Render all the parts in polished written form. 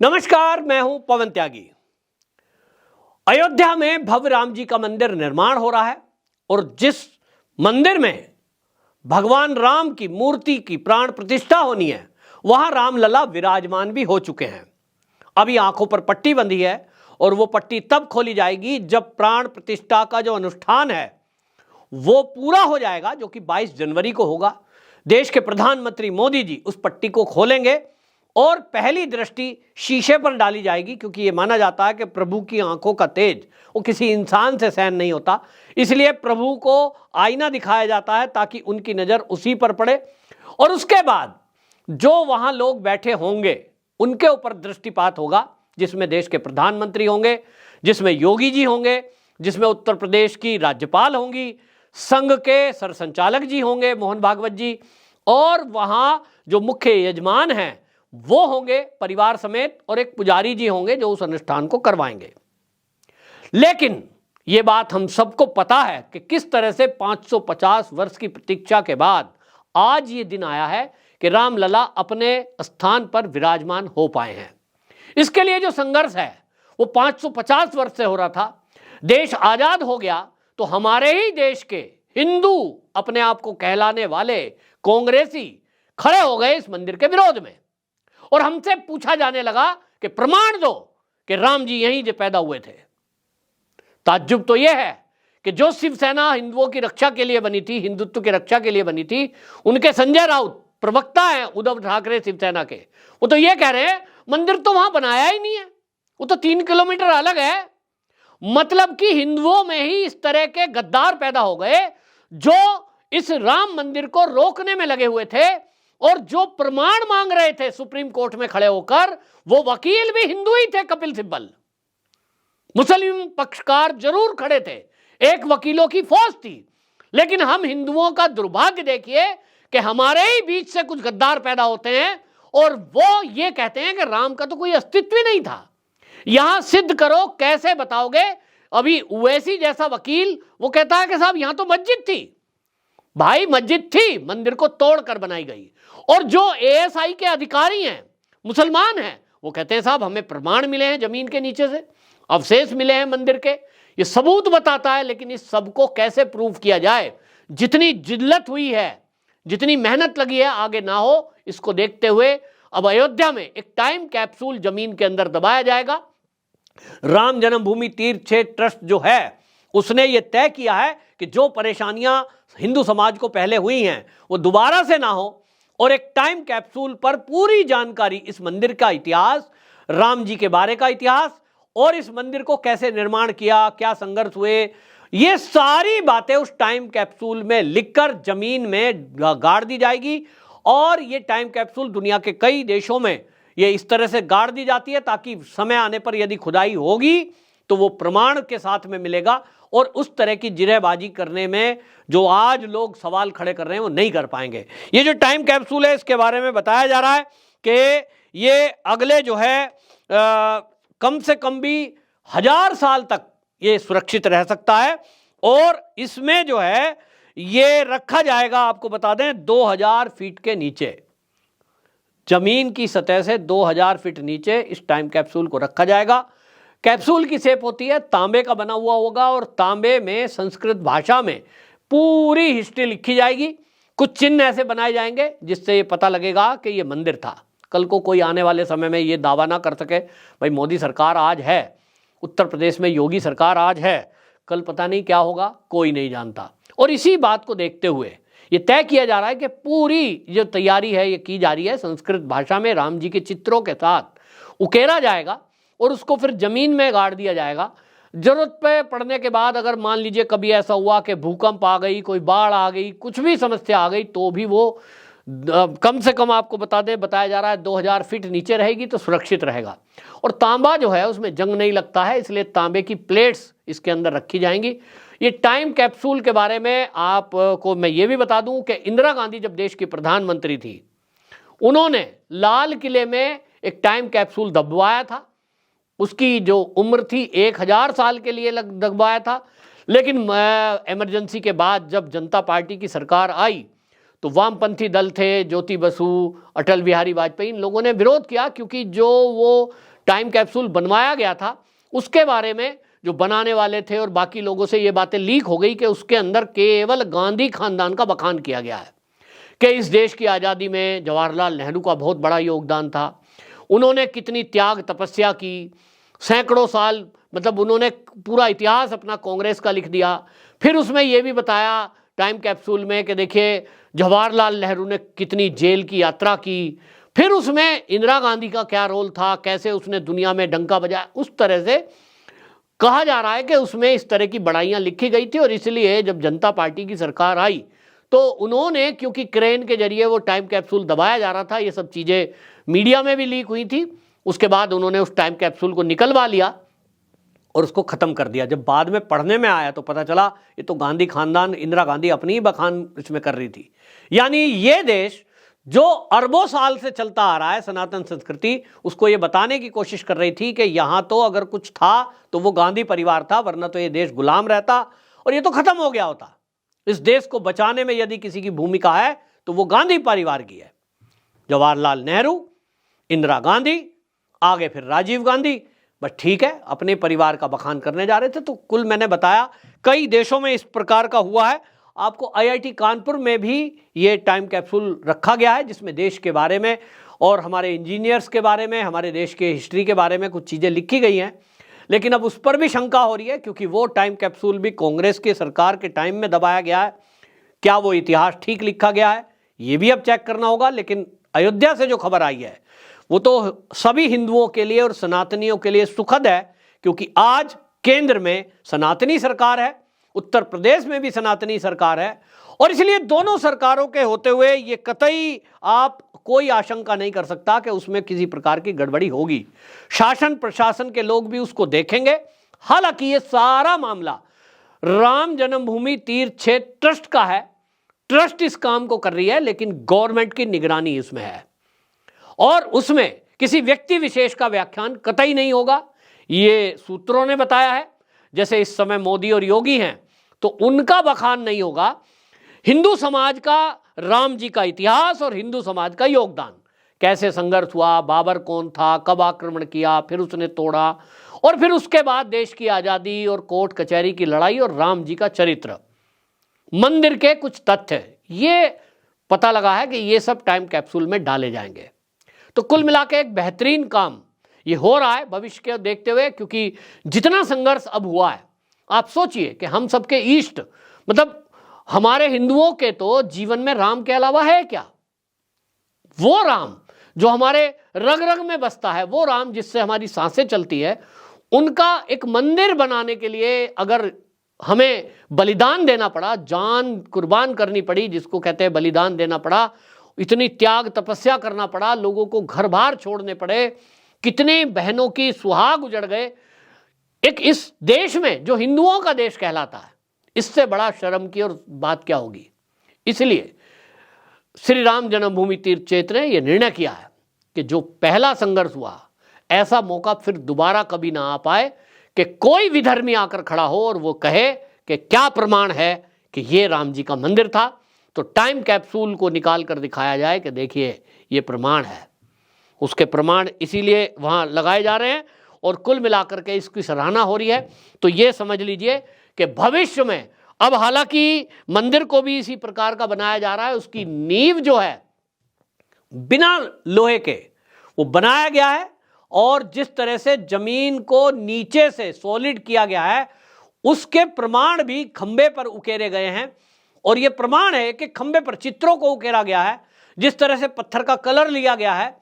नमस्कार, मैं हूं पवन त्यागी। अयोध्या में भव्य राम जी का मंदिर निर्माण हो रहा है और जिस मंदिर में भगवान राम की मूर्ति की प्राण प्रतिष्ठा होनी है वहां रामलला विराजमान भी हो चुके हैं। अभी आंखों पर पट्टी बंधी है और वो पट्टी तब खोली जाएगी जब प्राण प्रतिष्ठा का जो अनुष्ठान है वो पूरा हो जाएगा, जो कि 22 जनवरी को होगा। देश के प्रधानमंत्री मोदी जी उस पट्टी को खोलेंगे और पहली दृष्टि शीशे पर डाली जाएगी, क्योंकि यह माना जाता है कि प्रभु की आंखों का तेज वो किसी इंसान से सहन नहीं होता। इसलिए प्रभु को आईना दिखाया जाता है ताकि उनकी नजर उसी पर पड़े और उसके बाद जो वहां लोग बैठे होंगे उनके ऊपर दृष्टिपात होगा, जिसमें देश के प्रधानमंत्री होंगे, जिसमें योगी जी होंगे, जिसमें उत्तर प्रदेश की राज्यपाल होंगी, संघ के सरसंचालक जी होंगे मोहन भागवत जी, और वहां जो मुख्य यजमान हैं वो होंगे परिवार समेत, और एक पुजारी जी होंगे जो उस अनुष्ठान को करवाएंगे। लेकिन यह बात हम सबको पता है कि किस तरह से 550 वर्ष की प्रतीक्षा के बाद आज ये दिन आया है कि रामलला अपने स्थान पर विराजमान हो पाए हैं। इसके लिए जो संघर्ष है वो 550 वर्ष से हो रहा था। देश आजाद हो गया तो हमारे ही देश के हिंदू अपने आप को कहलाने वाले कांग्रेसी खड़े हो गए इस मंदिर के विरोध में, और हमसे पूछा जाने लगा कि प्रमाण दो कि राम जी यहीं से पैदा हुए थे। ताज्जुब तो यह है कि जो शिवसेना हिंदुओं की रक्षा के लिए बनी थी, हिंदुत्व की रक्षा के लिए बनी थी, उनके संजय राउत प्रवक्ता हैं उद्धव ठाकरे शिवसेना के, वो तो यह कह रहे हैं मंदिर तो वहां बनाया ही नहीं है, वो तो 3 किलोमीटर अलग है। मतलब कि हिंदुओं में ही इस तरह के गद्दार पैदा हो गए जो इस राम मंदिर को रोकने में लगे हुए थे, और जो प्रमाण मांग रहे थे सुप्रीम कोर्ट में खड़े होकर, वो वकील भी हिंदू ही थे। कपिल सिब्बल मुस्लिम पक्षकार जरूर खड़े थे, एक वकीलों की फौज थी, लेकिन हम हिंदुओं का दुर्भाग्य देखिए कि हमारे ही बीच से कुछ गद्दार पैदा होते हैं और वो ये कहते हैं कि राम का तो कोई अस्तित्व ही नहीं था। यहां सिद्ध करो, कैसे बताओगे? अभी ओवैसी जैसा वकील वो कहता है कि साहब यहां तो मस्जिद थी। भाई मस्जिद थी, मंदिर को तोड़कर बनाई गई। और जो एएसआई के अधिकारी हैं, मुसलमान हैं, वो कहते हैं साहब हमें प्रमाण मिले हैं जमीन के नीचे से, अवशेष मिले हैं मंदिर के, ये सबूत बताता है। लेकिन इस सब को कैसे प्रूव किया जाए? जितनी जिल्लत हुई है, जितनी मेहनत लगी है, आगे ना हो, इसको देखते हुए अब अयोध्या में एक टाइम कैप्सूल जमीन के अंदर दबाया जाएगा। राम जन्मभूमि तीर्थ क्षेत्र ट्रस्ट जो है उसने ये तय किया है कि जो परेशानियां हिंदू समाज को पहले हुई हैं वो दोबारा से ना हो, और एक टाइम कैप्सूल पर पूरी जानकारी, इस मंदिर का इतिहास, राम जी के बारे का इतिहास, और इस मंदिर को कैसे निर्माण किया, क्या संघर्ष हुए, ये सारी बातें उस टाइम कैप्सूल में लिखकर जमीन में गाड़ दी जाएगी। और ये टाइम कैप्सूल दुनिया के कई देशों में ये इस तरह से गाड़ दी जाती है ताकि समय आने पर यदि खुदाई होगी तो वो प्रमाण के साथ में मिलेगा, और उस तरह की जिरेबाजी करने में जो आज लोग सवाल खड़े कर रहे हैं वो नहीं कर पाएंगे। ये जो टाइम कैप्सूल है इसके बारे में बताया जा रहा है कि ये अगले जो है कम से कम भी 1000 साल तक ये सुरक्षित रह सकता है, और इसमें जो है ये रखा जाएगा, आपको बता दें, 2000 फीट के नीचे, जमीन की सतह से 2000 फीट नीचे इस टाइम कैप्सूल को रखा जाएगा। कैप्सूल की शेप होती है तांबे का बना हुआ होगा, और तांबे में संस्कृत भाषा में पूरी हिस्ट्री लिखी जाएगी। कुछ चिन्ह ऐसे बनाए जाएंगे जिससे ये पता लगेगा कि ये मंदिर था। कल को कोई आने वाले समय में ये दावा ना कर सके भाई मोदी सरकार आज है, उत्तर प्रदेश में योगी सरकार आज है, कल पता नहीं क्या होगा, कोई नहीं जानता। और इसी बात को देखते हुए ये तय किया जा रहा है कि पूरी जो तैयारी है ये की जा रही है, संस्कृत भाषा में राम जी के चित्रों के साथ उकेरा जाएगा और उसको फिर जमीन में गाड़ दिया जाएगा। जरूरत पे पड़ने के बाद अगर मान लीजिए कभी ऐसा हुआ कि भूकंप आ गई, कोई बाढ़ आ गई, कुछ भी समस्या आ गई, तो भी वो कम से कम आपको बताया जा रहा है 2000 फीट नीचे रहेगी तो सुरक्षित रहेगा। और तांबा जो है उसमें जंग नहीं लगता है, इसलिए तांबे की प्लेट्स इसके अंदर रखी जाएंगी। ये टाइम कैप्सूल के बारे में आपको मैं ये भी बता दूं कि इंदिरा गांधी जब देश की प्रधानमंत्री थी, उन्होंने लाल किले में एक टाइम कैप्सूल दबवाया था। उसकी जो उम्र थी 1000 साल के लिए दबवाया था, लेकिन इमरजेंसी के बाद जब जनता पार्टी की सरकार आई तो वामपंथी दल थे, ज्योति बसु, अटल बिहारी वाजपेयी, इन लोगों ने विरोध किया, क्योंकि जो वो टाइम कैप्सूल बनवाया गया था उसके बारे में जो बनाने वाले थे और बाकी लोगों से ये बातें लीक हो गई कि उसके अंदर केवल गांधी खानदान का बखान किया गया है कि इस देश की आज़ादी में जवाहरलाल नेहरू का बहुत बड़ा योगदान था, उन्होंने कितनी त्याग तपस्या की, सैकड़ों साल, मतलब उन्होंने पूरा इतिहास अपना कांग्रेस का लिख दिया। फिर उसमें यह भी बताया टाइम कैप्सूल में कि देखिए जवाहरलाल नेहरू ने कितनी जेल की यात्रा की, फिर उसमें इंदिरा गांधी का क्या रोल था, कैसे उसने दुनिया में डंका बजाया। उस तरह से कहा जा रहा है कि उसमें इस तरह की बड़ाइयाँ लिखी गई थी और इसलिए जब जनता पार्टी की सरकार आई तो उन्होंने, क्योंकि क्रेन के जरिए वो टाइम कैप्सूल दबाया जा रहा था, ये सब चीज़ें मीडिया में भी लीक हुई थी, उसके बाद उन्होंने उस टाइम कैप्सूल को निकलवा लिया और उसको ख़त्म कर दिया। जब बाद में पढ़ने में आया तो पता चला ये तो गांधी खानदान, इंदिरा गांधी अपनी ही बखान इसमें कर रही थी। यानी ये देश जो अरबों साल से चलता आ रहा है, सनातन संस्कृति, उसको ये बताने की कोशिश कर रही थी कि यहाँ तो अगर कुछ था तो वो गांधी परिवार था, वरना तो ये देश गुलाम रहता और ये तो ख़त्म हो गया होता। इस देश को बचाने में यदि किसी की भूमिका है तो वो गांधी परिवार की है। जवाहरलाल नेहरू, इंदिरा गांधी, आगे फिर राजीव गांधी, बस ठीक है, अपने परिवार का बखान करने जा रहे थे। तो कुल मैंने बताया कई देशों में इस प्रकार का हुआ है। आपको IIT कानपुर में भी ये टाइम कैप्सूल रखा गया है जिसमें देश के बारे में और हमारे इंजीनियर्स के बारे में, हमारे देश के हिस्ट्री के बारे में कुछ चीज़ें लिखी गई हैं। लेकिन अब उस पर भी शंका हो रही है क्योंकि वो टाइम कैप्सूल भी कांग्रेस के सरकार के टाइम में दबाया गया है। क्या वो इतिहास ठीक लिखा गया है, ये भी अब चेक करना होगा। लेकिन अयोध्या से जो खबर आई है वो तो सभी हिंदुओं के लिए और सनातनियों के लिए सुखद है, क्योंकि आज केंद्र में सनातनी सरकार है, उत्तर प्रदेश में भी सनातनी सरकार है, और इसलिए दोनों सरकारों के होते हुए ये कतई आप कोई आशंका नहीं कर सकता कि उसमें किसी प्रकार की गड़बड़ी होगी। शासन प्रशासन के लोग भी उसको देखेंगे। हालांकि ये सारा मामला राम जन्मभूमि तीर्थ क्षेत्र ट्रस्ट का है, ट्रस्ट इस काम को कर रही है, लेकिन गवर्नमेंट की निगरानी इसमें है और उसमें किसी व्यक्ति विशेष का व्याख्यान कतई नहीं होगा, ये सूत्रों ने बताया है। जैसे इस समय मोदी और योगी हैं तो उनका बखान नहीं होगा, हिंदू समाज का, राम जी का इतिहास और हिंदू समाज का योगदान, कैसे संघर्ष हुआ, बाबर कौन था, कब आक्रमण किया, फिर उसने तोड़ा, और फिर उसके बाद देश की आज़ादी और कोर्ट कचहरी की लड़ाई और राम जी का चरित्र, मंदिर के कुछ तथ्य, ये पता लगा है कि ये सब टाइम कैप्सूल में डाले जाएंगे। तो कुल मिलाकर एक बेहतरीन काम ये हो रहा है भविष्य के देखते हुए, क्योंकि जितना संघर्ष अब हुआ है, आप सोचिए कि हम सबके इष्ट, मतलब हमारे हिंदुओं के तो जीवन में राम के अलावा है क्या? वो राम जो हमारे रग रग में बसता है, वो राम जिससे हमारी सांसें चलती है, उनका एक मंदिर बनाने के लिए अगर हमें बलिदान देना पड़ा, जान कुर्बान करनी पड़ी, जिसको कहते हैं बलिदान देना पड़ा, इतनी त्याग तपस्या करना पड़ा, लोगों को घर बार छोड़ने पड़े, कितने बहनों की सुहाग उजड़ गए, एक इस देश में जो हिंदुओं का देश कहलाता है, इससे बड़ा शर्म की और बात क्या होगी। इसलिए श्री राम जन्मभूमि तीर्थ क्षेत्र ने यह निर्णय किया है कि जो पहला संघर्ष हुआ, ऐसा मौका फिर दोबारा कभी ना आ पाए कि कोई विधर्मी आकर खड़ा हो और वो कहे कि क्या प्रमाण है कि ये राम जी का मंदिर था। तो टाइम कैप्सूल को निकाल कर दिखाया जाए कि देखिए ये प्रमाण है। उसके प्रमाण इसीलिए वहाँ लगाए जा रहे हैं और कुल मिलाकर के इसकी सराहना हो रही है। तो ये समझ लीजिए कि भविष्य में अब हालांकि मंदिर को भी इसी प्रकार का बनाया जा रहा है, उसकी नींव जो है बिना लोहे के वो बनाया गया है और जिस तरह से जमीन को नीचे से सॉलिड किया गया है उसके प्रमाण भी खंबे पर उकेरे गए हैं। और ये प्रमाण है कि खंबे पर चित्रों को उकेरा गया है, जिस तरह से पत्थर का कलर लिया गया है,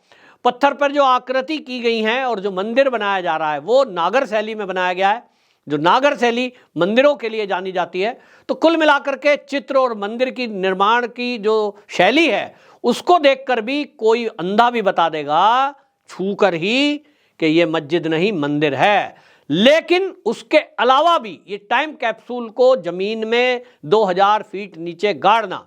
पत्थर पर जो आकृति की गई है और जो मंदिर बनाया जा रहा है वो नागर शैली में बनाया गया है, जो नागर शैली मंदिरों के लिए जानी जाती है। तो कुल मिलाकर के चित्र और मंदिर की निर्माण की जो शैली है उसको देखकर भी कोई अंधा भी बता देगा छूकर ही कि ये मस्जिद नहीं मंदिर है। लेकिन उसके अलावा भी ये टाइम कैप्सूल को जमीन में 2000 फीट नीचे गाड़ना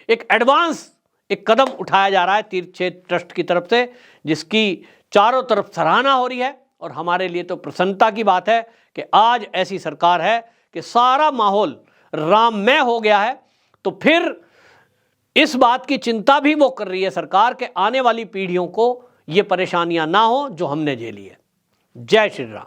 एक एडवांस एक कदम उठाया जा रहा है तीर्थ क्षेत्र ट्रस्ट की तरफ से, जिसकी चारों तरफ सराहना हो रही है। और हमारे लिए तो प्रसन्नता की बात है कि आज ऐसी सरकार है कि सारा माहौल राममय हो गया है। तो फिर इस बात की चिंता भी वो कर रही है सरकार के आने वाली पीढ़ियों को ये परेशानियां ना हो जो हमने झेली है। जय श्री राम।